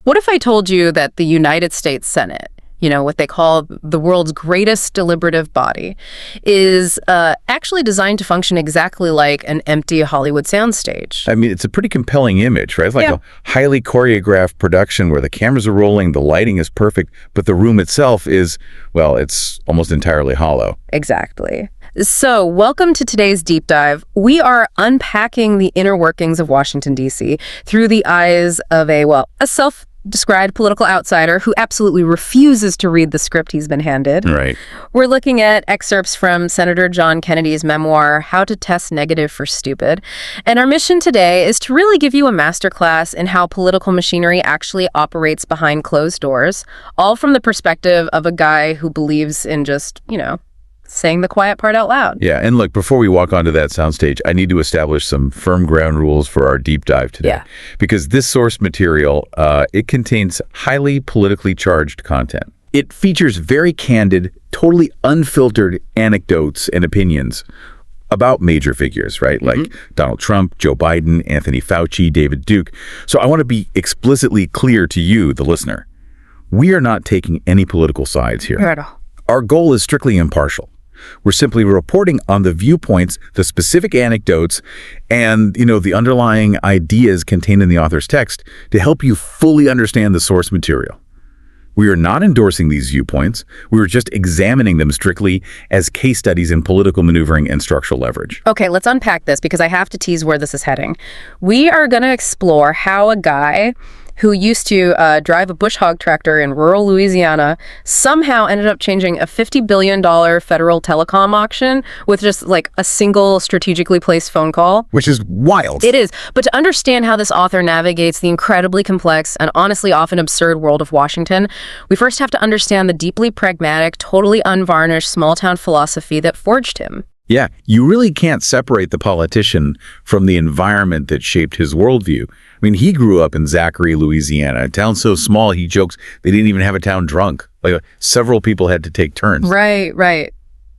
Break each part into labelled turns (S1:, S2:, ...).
S1: What if I told you that the United States Senate, what they call the world's greatest deliberative body, is actually designed to function exactly like an empty Hollywood soundstage?
S2: I mean, it's a pretty compelling image, right? It's like a highly choreographed production where the cameras are rolling, the lighting is perfect, but the room itself is, well, it's almost entirely hollow.
S1: Exactly. So, welcome to today's deep dive. We are unpacking the inner workings of Washington, D.C. through the eyes of a self-described political outsider who absolutely refuses to read the script he's been handed.
S2: Right.
S1: We're looking at excerpts from Senator John Kennedy's memoir, How to Test Negative for Stupid. And our mission today is to really give you a masterclass in how political machinery actually operates behind closed doors, all from the perspective of a guy who believes in just, saying the quiet part out loud.
S2: Yeah, and look, before we walk onto that soundstage, I need to establish some firm ground rules for our deep dive today.
S1: Yeah.
S2: Because this source material, it contains highly politically charged content. It features very candid, totally unfiltered anecdotes and opinions about major figures, right? Like Donald Trump, Joe Biden, Anthony Fauci, David Duke. So I want to be explicitly clear to you, the listener. We are not taking any political sides here.
S1: Not at all.
S2: Our goal is strictly impartial. We're simply reporting on the viewpoints, the specific anecdotes, and, the underlying ideas contained in the author's text to help you fully understand the source material. We are not endorsing these viewpoints. We are just examining them strictly as case studies in political maneuvering and structural leverage.
S1: Okay, let's unpack this because I have to tease where this is heading. We are going to explore how a guy who used to drive a bush hog tractor in rural Louisiana somehow ended up changing a $50 billion federal telecom auction with just like a single strategically placed phone call.
S2: Which is wild.
S1: It is. But to understand how this author navigates the incredibly complex and honestly often absurd world of Washington, we first have to understand the deeply pragmatic, totally unvarnished small-town philosophy that forged him.
S2: Yeah, you really can't separate the politician from the environment that shaped his worldview. I mean, he grew up in Zachary, Louisiana, a town so small he jokes they didn't even have a town drunk. Like, several people had to take turns.
S1: Right.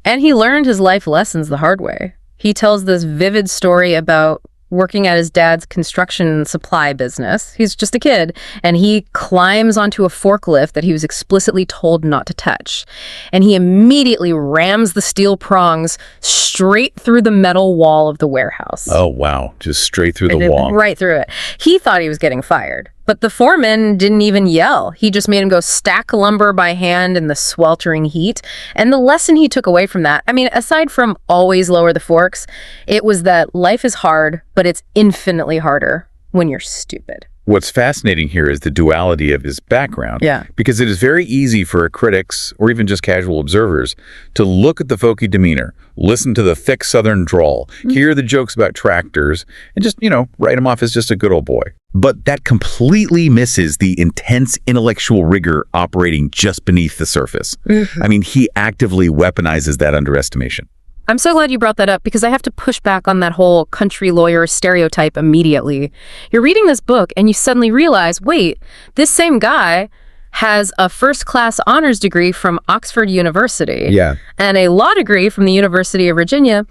S1: And he learned his life lessons the hard way. He tells this vivid story about working at his dad's construction supply business. He's just a kid, and he climbs onto a forklift that he was explicitly told not to touch. And he immediately rams the steel prongs straight through the metal wall of the warehouse.
S2: Oh, wow. Just straight through the wall.
S1: Right through it. He thought he was getting fired. But the foreman didn't even yell. He just made him go stack lumber by hand in the sweltering heat. And the lesson he took away from that, aside from always lower the forks, it was that life is hard, but it's infinitely harder when you're stupid.
S2: What's fascinating here is the duality of his background.
S1: Yeah.
S2: Because it is very easy for critics, or even just casual observers, to look at the folky demeanor, listen to the thick Southern drawl, hear the jokes about tractors, and just, write him off as just a good old boy. But that completely misses the intense intellectual rigor operating just beneath the surface. He actively weaponizes that underestimation.
S1: I'm so glad you brought that up because I have to push back on that whole country lawyer stereotype immediately. You're reading this book and you suddenly realize, wait, this same guy has a first-class honors degree from Oxford University and a law degree from the University of Virginia.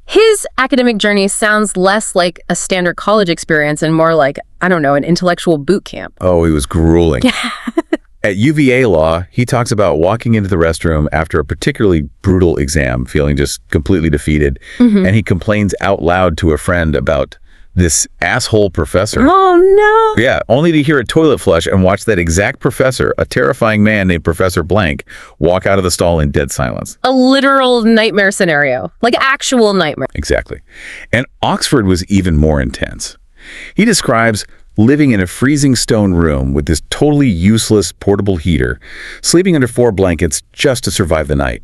S1: His academic journey sounds less like a standard college experience and more like, an intellectual boot camp.
S2: Oh, he was grueling. At UVA Law, he talks about walking into the restroom after a particularly brutal exam, feeling just completely defeated, and he complains out loud to a friend about this asshole professor.
S1: Oh, no!
S2: Yeah, only to hear a toilet flush and watch that exact professor, a terrifying man named Professor Blank, walk out of the stall in dead silence.
S1: A literal nightmare scenario. Like actual nightmare.
S2: Exactly. And Oxford was even more intense. He describes living in a freezing stone room with this totally useless portable heater, sleeping under 4 blankets just to survive the night.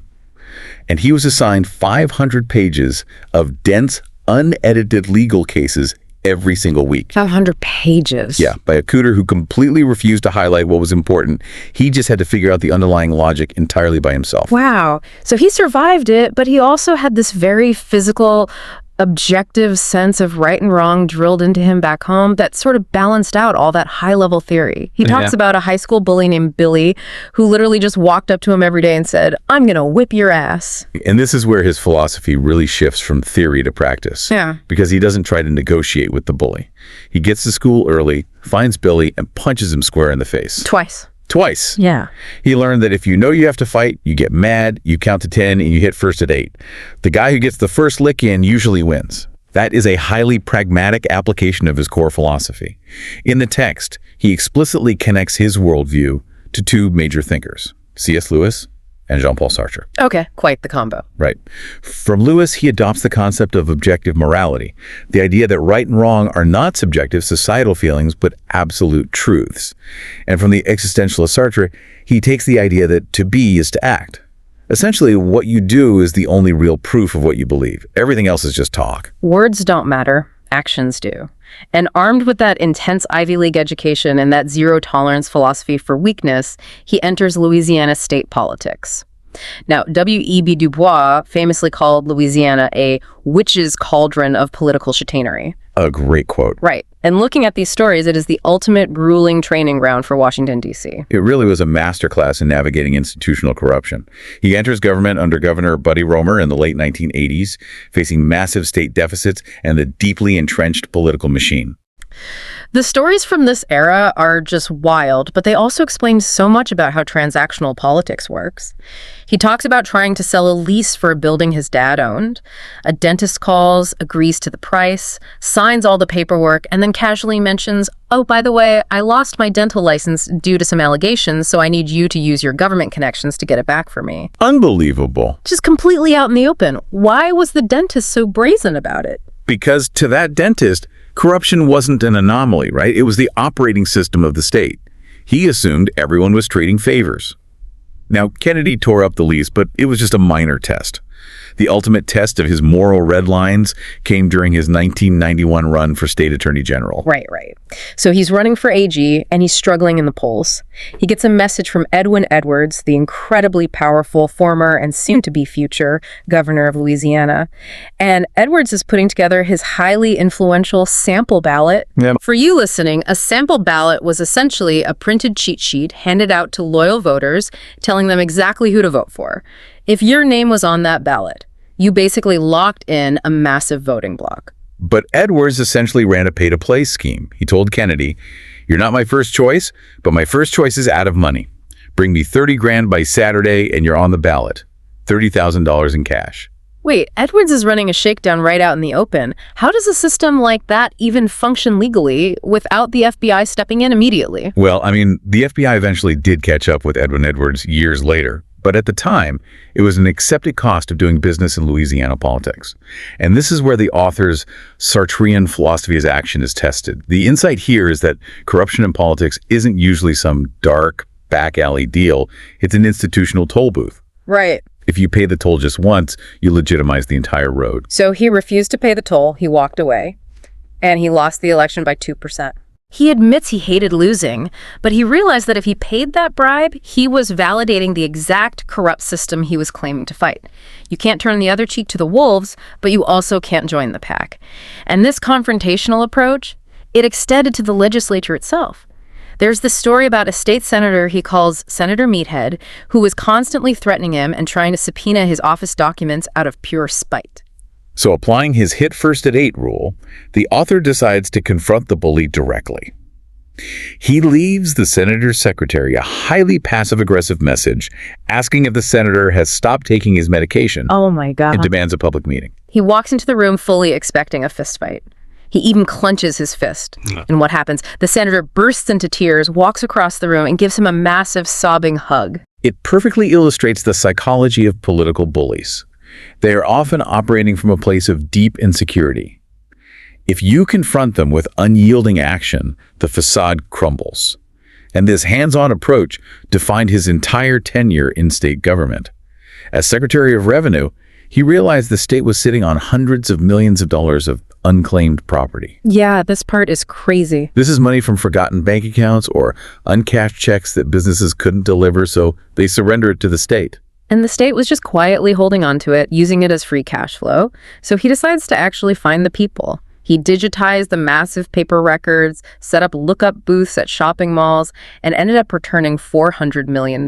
S2: And he was assigned 500 pages of dense, unedited legal cases every single week.
S1: 500 pages?
S2: Yeah, by a cooter who completely refused to highlight what was important. He just had to figure out the underlying logic entirely by himself.
S1: Wow. So he survived it, but he also had this very physical objective sense of right and wrong drilled into him back home that sort of balanced out all that high-level theory. He talks about a high school bully named Billy who literally just walked up to him every day and said, "I'm going to whip your ass."
S2: And this is where his philosophy really shifts from theory to practice.
S1: Yeah.
S2: Because he doesn't try to negotiate with the bully. He gets to school early, finds Billy, and punches him square in the face. Twice.
S1: Yeah.
S2: He learned that if you know you have to fight, you get mad, you count to 10, and you hit first at 8. The guy who gets the first lick in usually wins. That is a highly pragmatic application of his core philosophy. In the text, he explicitly connects his worldview to two major thinkers, C.S. Lewis and Jean-Paul Sartre.
S1: Okay, quite the combo.
S2: Right. From Lewis, he adopts the concept of objective morality, the idea that right and wrong are not subjective societal feelings, but absolute truths. And from the existentialist Sartre, he takes the idea that to be is to act. Essentially, what you do is the only real proof of what you believe. Everything else is just talk.
S1: Words don't matter, actions do. And armed with that intense Ivy League education and that zero-tolerance philosophy for weakness, he enters Louisiana state politics. Now, W.E.B. Du Bois famously called Louisiana a witch's cauldron of political chicanery.
S2: A great quote.
S1: Right. And looking at these stories, it is the ultimate grueling training ground for Washington, D.C.
S2: It really was a masterclass in navigating institutional corruption. He enters government under Governor Buddy Roemer in the late 1980s, facing massive state deficits and the deeply entrenched political machine.
S1: The stories from this era are just wild, but they also explain so much about how transactional politics works. He talks about trying to sell a lease for a building his dad owned. A dentist calls, agrees to the price, signs all the paperwork, and then casually mentions, "Oh, by the way, I lost my dental license due to some allegations, so I need you to use your government connections to get it back for me."
S2: Unbelievable.
S1: Just completely out in the open. Why was the dentist so brazen about it?
S2: Because to that dentist, corruption wasn't an anomaly, right? It was the operating system of the state. He assumed everyone was trading favors. Now, Kennedy tore up the lease, but it was just a minor test. The ultimate test of his moral red lines came during his 1991 run for state attorney general.
S1: Right. So he's running for AG, and he's struggling in the polls. He gets a message from Edwin Edwards, the incredibly powerful former and soon-to-be future governor of Louisiana. And Edwards is putting together his highly influential sample ballot.
S2: Yeah.
S1: For you listening, a sample ballot was essentially a printed cheat sheet handed out to loyal voters, telling them exactly who to vote for. If your name was on that ballot, you basically locked in a massive voting block.
S2: But Edwards essentially ran a pay-to-play scheme. He told Kennedy, "You're not my first choice, but my first choice is out of money. Bring me 30 grand by Saturday and you're on the ballot. $30,000 in cash."
S1: Wait, Edwards is running a shakedown right out in the open. How does a system like that even function legally without the FBI stepping in immediately?
S2: Well, I mean, the FBI eventually did catch up with Edwin Edwards years later. But at the time, it was an accepted cost of doing business in Louisiana politics. And this is where the author's Sartrean philosophy as action is tested. The insight here is that corruption in politics isn't usually some dark, back alley deal. It's an institutional toll booth.
S1: Right.
S2: If you pay the toll just once, you legitimize the entire road.
S1: So he refused to pay the toll, he walked away, and he lost the election by 2%. He admits he hated losing, but he realized that if he paid that bribe, he was validating the exact corrupt system he was claiming to fight. You can't turn the other cheek to the wolves, but you also can't join the pack. And this confrontational approach, it extended to the legislature itself. There's this story about a state senator he calls Senator Meathead, who was constantly threatening him and trying to subpoena his office documents out of pure spite.
S2: So applying his hit first at 8 rule, the author decides to confront the bully directly. He leaves the senator's secretary a highly passive-aggressive message asking if the senator has stopped taking his medication.
S1: Oh my God.
S2: And demands a public meeting.
S1: He walks into the room fully expecting a fistfight. He even clenches his fist. And what happens? The senator bursts into tears, walks across the room, and gives him a massive sobbing hug.
S2: It perfectly illustrates the psychology of political bullies. They are often operating from a place of deep insecurity. If you confront them with unyielding action, the facade crumbles. And this hands-on approach defined his entire tenure in state government. As Secretary of Revenue, he realized the state was sitting on hundreds of millions of dollars of unclaimed property.
S1: Yeah, this part is crazy.
S2: This is money from forgotten bank accounts or uncashed checks that businesses couldn't deliver, so they surrender it to the state.
S1: And the state was just quietly holding on to it, using it as free cash flow. So he decides to actually find the people. He digitized the massive paper records, set up lookup booths at shopping malls, and ended up returning $400 million.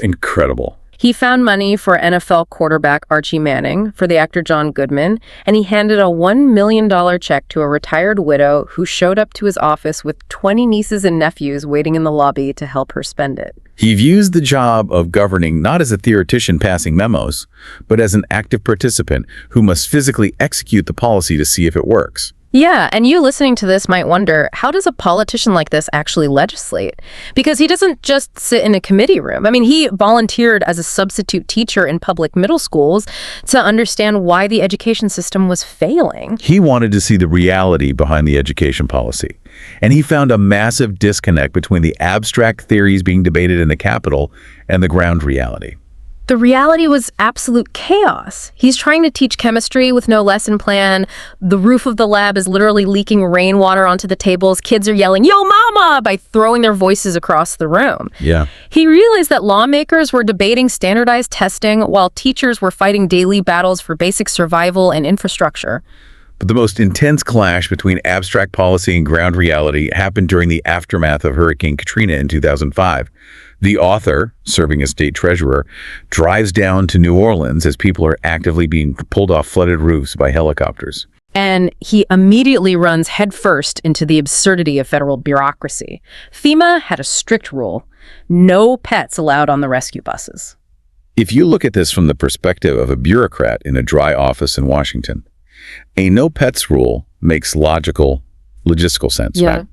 S2: Incredible.
S1: He found money for NFL quarterback Archie Manning, for the actor John Goodman, and he handed a $1 million check to a retired widow who showed up to his office with 20 nieces and nephews waiting in the lobby to help her spend it.
S2: He views the job of governing not as a theoretician passing memos, but as an active participant who must physically execute the policy to see if it works.
S1: Yeah, and you listening to this might wonder, how does a politician like this actually legislate? Because he doesn't just sit in a committee room. I mean, he volunteered as a substitute teacher in public middle schools to understand why the education system was failing.
S2: He wanted to see the reality behind the education policy, and he found a massive disconnect between the abstract theories being debated in the Capitol and the ground reality.
S1: The reality was absolute chaos. He's trying to teach chemistry with no lesson plan. The roof of the lab is literally leaking rainwater onto the tables. Kids are yelling, "Yo, mama!" by throwing their voices across the room.
S2: Yeah.
S1: He realized that lawmakers were debating standardized testing while teachers were fighting daily battles for basic survival and infrastructure.
S2: But the most intense clash between abstract policy and ground reality happened during the aftermath of Hurricane Katrina in 2005. The author, serving as state treasurer, drives down to New Orleans as people are actively being pulled off flooded roofs by helicopters.
S1: And he immediately runs headfirst into the absurdity of federal bureaucracy. FEMA had a strict rule: no pets allowed on the rescue buses.
S2: If you look at this from the perspective of a bureaucrat in a dry office in Washington, a no pets rule makes logical, logistical sense, right?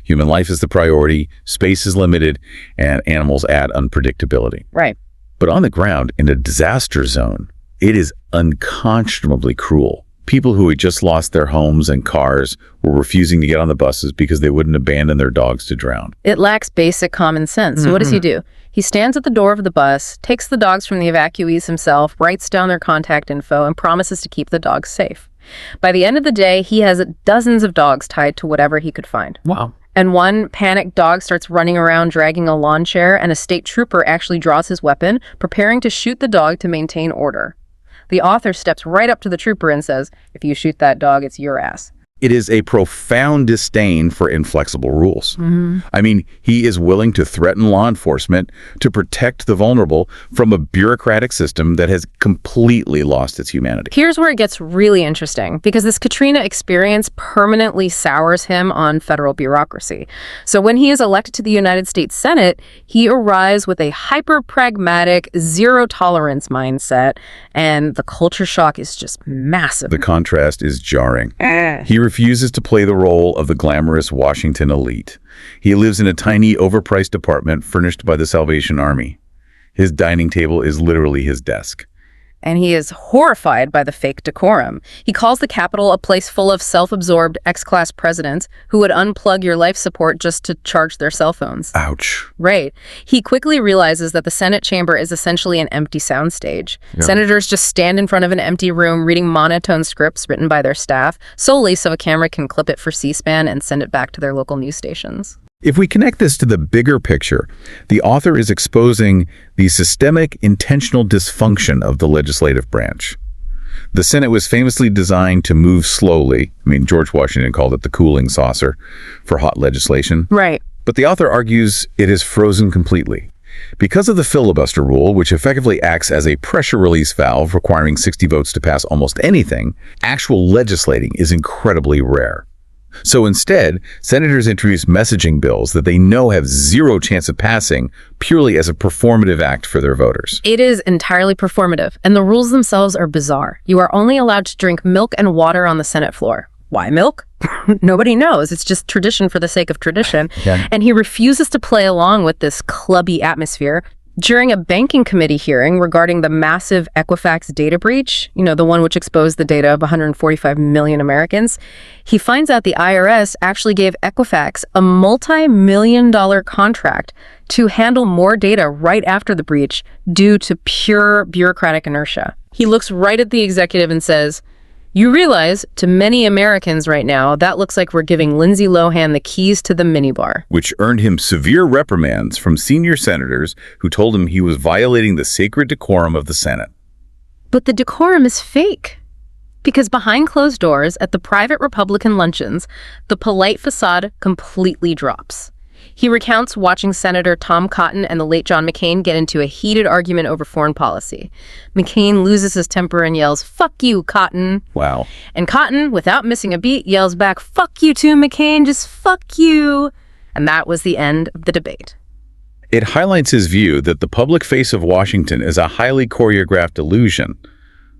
S2: Human life is the priority, space is limited, and animals add unpredictability.
S1: Right.
S2: But on the ground, in a disaster zone, it is unconscionably cruel. People who had just lost their homes and cars were refusing to get on the buses because they wouldn't abandon their dogs to drown.
S1: It lacks basic common sense. So what does he do? He stands at the door of the bus, takes the dogs from the evacuees himself, writes down their contact info, and promises to keep the dogs safe. By the end of the day, he has dozens of dogs tied to whatever he could find.
S2: Wow.
S1: And one panicked dog starts running around dragging a lawn chair, and a state trooper actually draws his weapon, preparing to shoot the dog to maintain order. The author steps right up to the trooper and says, "If you shoot that dog, it's your ass."
S2: It is a profound disdain for inflexible rules. I mean, he is willing to threaten law enforcement to protect the vulnerable from a bureaucratic system that has completely lost its humanity.
S1: Here's where it gets really interesting, because this Katrina experience permanently sours him on federal bureaucracy. So when he is elected to the United States Senate, he arrives with a hyper-pragmatic, zero-tolerance mindset, and the culture shock is just massive.
S2: The contrast is jarring. He refuses to play the role of the glamorous Washington elite. He lives in a tiny, overpriced apartment furnished by the Salvation Army. His dining table is literally his desk.
S1: And he is horrified by the fake decorum. He calls the Capitol a place full of self-absorbed X-class presidents who would unplug your life support just to charge their cell phones.
S2: Ouch.
S1: Right. He quickly realizes that the Senate chamber is essentially an empty soundstage.
S2: Yeah.
S1: Senators just stand in front of an empty room reading monotone scripts written by their staff, solely so a camera can clip it for C-SPAN and send it back to their local news stations.
S2: If we connect this to the bigger picture, the author is exposing the systemic, intentional dysfunction of the legislative branch. The Senate was famously designed to move slowly. I mean, George Washington called it the cooling saucer for hot legislation.
S1: Right.
S2: But the author argues it is frozen completely. Because of the filibuster rule, which effectively acts as a pressure release valve requiring 60 votes to pass almost anything, actual legislating is incredibly rare. So instead, senators introduce messaging bills that they know have zero chance of passing purely as a performative act for their voters.
S1: It is entirely performative, and the rules themselves are bizarre. You are only allowed to drink milk and water on the Senate floor. Why milk? Nobody knows. It's just tradition for the sake of tradition.
S2: Yeah.
S1: And he refuses to play along with this clubby atmosphere. During a banking committee hearing regarding the massive Equifax data breach, the one which exposed the data of 145 million Americans, he finds out the IRS actually gave Equifax a multi-million-dollar contract to handle more data right after the breach due to pure bureaucratic inertia. He looks right at the executive and says, You realize, to many Americans right now, that looks like we're giving Lindsay Lohan the keys to the minibar.
S2: Which earned him severe reprimands from senior senators who told him he was violating the sacred decorum of the Senate.
S1: But the decorum is fake. Because behind closed doors, at the private Republican luncheons, the polite facade completely drops. He recounts watching Senator Tom Cotton and the late John McCain get into a heated argument over foreign policy. McCain loses his temper and yells, "Fuck you, Cotton."
S2: Wow.
S1: And Cotton, without missing a beat, yells back, "Fuck you too, McCain, just fuck you." And that was the end of the debate.
S2: It highlights his view that the public face of Washington is a highly choreographed illusion,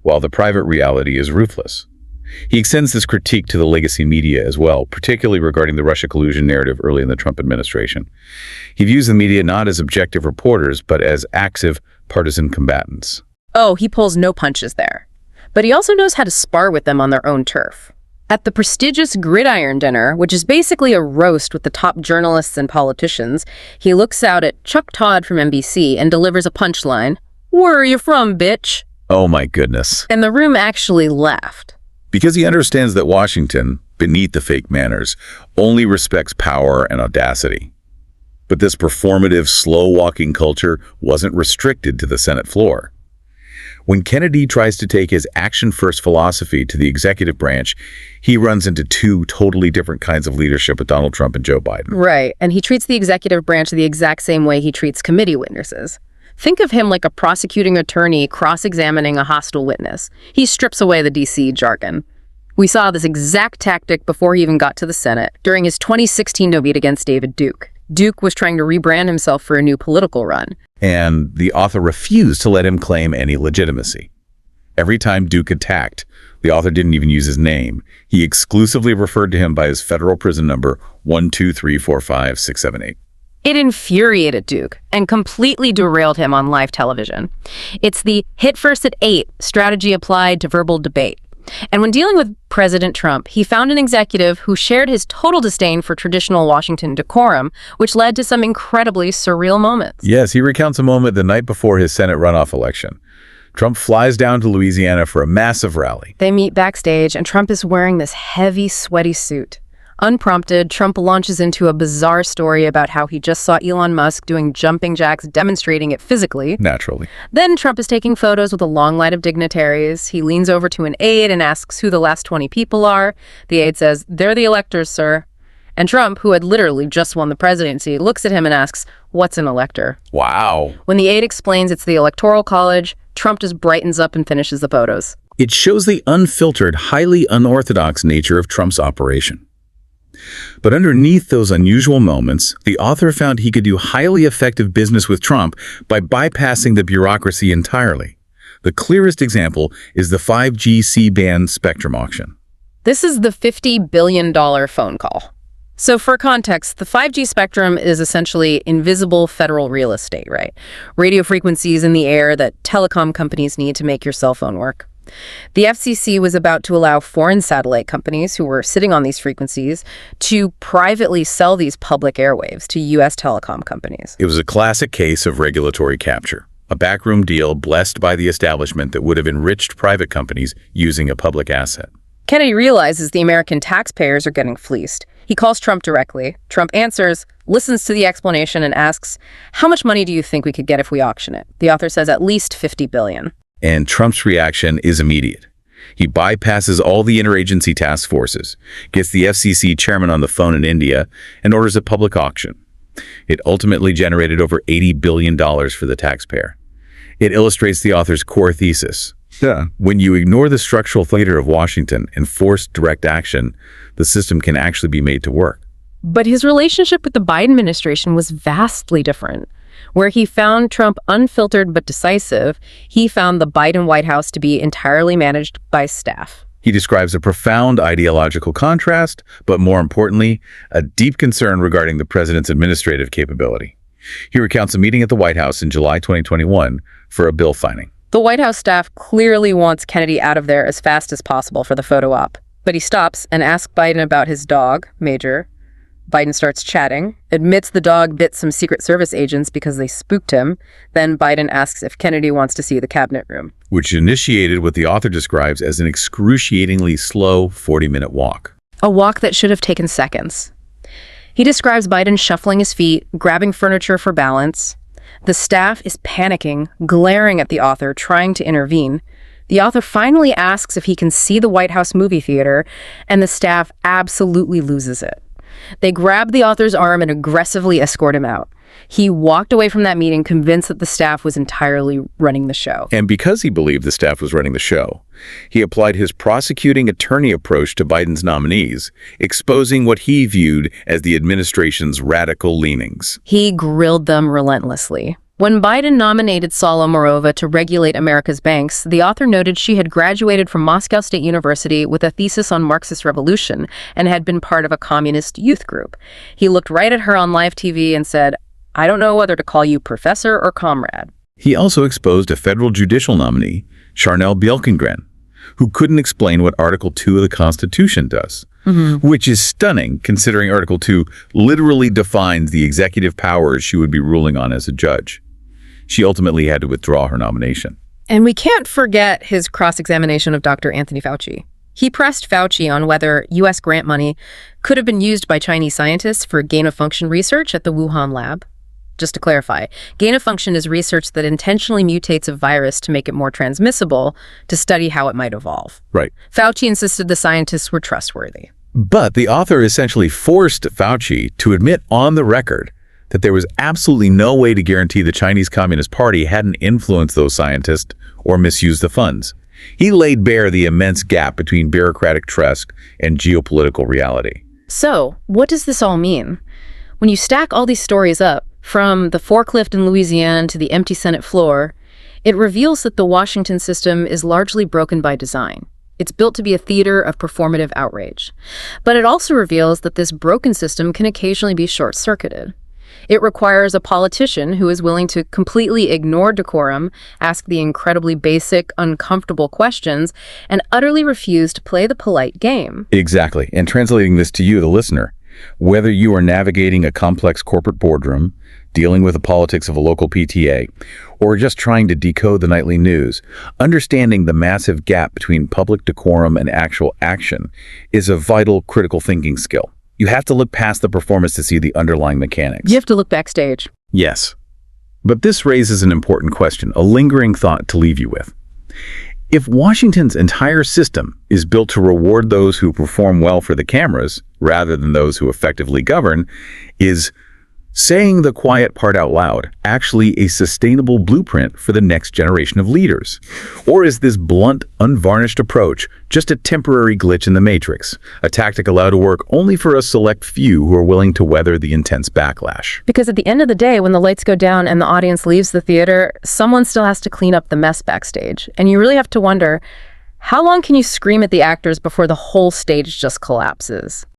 S2: while the private reality is ruthless. He extends this critique to the legacy media as well, particularly regarding the Russia collusion narrative early in the Trump administration. He views the media not as objective reporters, but as active partisan combatants.
S1: Oh, he pulls no punches there. But he also knows how to spar with them on their own turf. At the prestigious Gridiron Dinner, which is basically a roast with the top journalists and politicians, he looks out at Chuck Todd from NBC and delivers a punchline, "Where are you from, bitch?"
S2: Oh my goodness.
S1: And the room actually laughed.
S2: Because he understands that Washington, beneath the fake manners, only respects power and audacity. But this performative, slow-walking culture wasn't restricted to the Senate floor. When Kennedy tries to take his action-first philosophy to the executive branch, he runs into two totally different kinds of leadership with Donald Trump and Joe Biden.
S1: Right, and he treats the executive branch the exact same way he treats committee witnesses. Think of him like a prosecuting attorney cross-examining a hostile witness. He strips away the DC jargon. We saw this exact tactic before he even got to the Senate during his 2016 debate against David Duke. Duke was trying to rebrand himself for a new political run.
S2: And the author refused to let him claim any legitimacy. Every time Duke attacked, the author didn't even use his name. He exclusively referred to him by his federal prison number 123456778.
S1: It infuriated Duke and completely derailed him on live television. It's the hit first at 8 strategy applied to verbal debate. And when dealing with President Trump, he found an executive who shared his total disdain for traditional Washington decorum, which led to some incredibly surreal moments.
S2: Yes, he recounts a moment the night before his Senate runoff election. Trump flies down to Louisiana for a massive rally.
S1: They meet backstage, and Trump is wearing this heavy, sweaty suit. Unprompted, Trump launches into a bizarre story about how he just saw Elon Musk doing jumping jacks, demonstrating it physically.
S2: Naturally.
S1: Then Trump is taking photos with a long line of dignitaries. He leans over to an aide and asks who the last 20 people are. The aide says, "They're the electors, sir." And Trump, who had literally just won the presidency, looks at him and asks, "What's an elector?"
S2: Wow.
S1: When the aide explains it's the Electoral College, Trump just brightens up and finishes the photos.
S2: It shows the unfiltered, highly unorthodox nature of Trump's operation. But underneath those unusual moments, the author found he could do highly effective business with Trump by bypassing the bureaucracy entirely. The clearest example is the 5G C-band spectrum auction.
S1: This is the $50 billion phone call. So for context, the 5G spectrum is essentially invisible federal real estate, right? Radio frequencies in the air that telecom companies need to make your cell phone work. The FCC was about to allow foreign satellite companies who were sitting on these frequencies to privately sell these public airwaves to U.S. telecom companies.
S2: It was a classic case of regulatory capture, a backroom deal blessed by the establishment that would have enriched private companies using a public asset.
S1: Kennedy realizes the American taxpayers are getting fleeced. He calls Trump directly. Trump answers, listens to the explanation, and asks, "How much money do you think we could get if we auction it?" The author says at least $50 billion.
S2: And Trump's reaction is immediate. He bypasses all the interagency task forces, gets the FCC chairman on the phone in India, and orders a public auction. It ultimately generated over $80 billion for the taxpayer. It illustrates the author's core thesis. When you ignore the structural failure of Washington and force direct action, the system can actually be made to work.
S1: But his relationship with the Biden administration was vastly different. Where he found Trump unfiltered but decisive, he found the Biden White House to be entirely managed by staff.
S2: He describes a profound ideological contrast, but more importantly, a deep concern regarding the president's administrative capability. He recounts a meeting at the White House in July 2021 for a bill signing.
S1: The White House staff clearly wants Kennedy out of there as fast as possible for the photo op. But he stops and asks Biden about his dog, Major. Biden starts chatting, admits the dog bit some Secret Service agents because they spooked him. Then Biden asks if Kennedy wants to see the cabinet room,
S2: which initiated what the author describes as an excruciatingly slow 40-minute walk.
S1: a walk that should have taken seconds. He describes Biden shuffling his feet, grabbing furniture for balance. The staff is panicking, glaring at the author, trying to intervene. The author finally asks if he can see the White House movie theater, and the staff absolutely loses it. They grab the author's arm and aggressively escort him out. He walked away from that meeting convinced that the staff was entirely running the show.
S2: And because he believed the staff was running the show, he applied his prosecuting attorney approach to Biden's nominees, exposing what he viewed as the administration's radical leanings.
S1: He grilled them relentlessly. When Biden nominated Solovomorova to regulate America's banks, the author noted she had graduated from Moscow State University with a thesis on Marxist revolution and had been part of a communist youth group. He looked right at her on live TV and said, "I don't know whether to call you professor or comrade."
S2: He also exposed a federal judicial nominee, Charnel Bielkengren, who couldn't explain what Article 2 of the Constitution does, which is stunning considering Article 2 literally defines the executive powers she would be ruling on as a judge. She ultimately had to withdraw her nomination.
S1: And we can't forget his cross-examination of Dr. Anthony Fauci. He pressed Fauci on whether U.S. grant money could have been used by Chinese scientists for gain-of-function research at the Wuhan lab. Just to clarify, gain-of-function is research that intentionally mutates a virus to make it more transmissible to study how it might evolve.
S2: Right.
S1: Fauci insisted the scientists were trustworthy.
S2: But the author essentially forced Fauci to admit on the record that there was absolutely no way to guarantee the Chinese Communist Party hadn't influenced those scientists or misused the funds. He laid bare the immense gap between bureaucratic trust and geopolitical reality.
S1: So, what does this all mean? When you stack all these stories up, from the forklift in Louisiana to the empty Senate floor, it reveals that the Washington system is largely broken by design. It's built to be a theater of performative outrage. But it also reveals that this broken system can occasionally be short-circuited. It requires a politician who is willing to completely ignore decorum, ask the incredibly basic, uncomfortable questions, and utterly refuse to play the polite game.
S2: Exactly. And translating this to you, the listener, whether you are navigating a complex corporate boardroom, dealing with the politics of a local PTA, or just trying to decode the nightly news, understanding the massive gap between public decorum and actual action is a vital critical thinking skill. You have to look past the performance to see the underlying mechanics.
S1: You have to look backstage.
S2: Yes. But this raises an important question, a lingering thought to leave you with. If Washington's entire system is built to reward those who perform well for the cameras rather than those who effectively govern, is saying the quiet part out loud actually a sustainable blueprint for the next generation of leaders? Or is this blunt, unvarnished approach just a temporary glitch in the matrix, a tactic allowed to work only for a select few who are willing to weather the intense backlash?
S1: Because at the end of the day, when the lights go down and the audience leaves the theater, someone still has to clean up the mess backstage. And you really have to wonder, how long can you scream at the actors before the whole stage just collapses?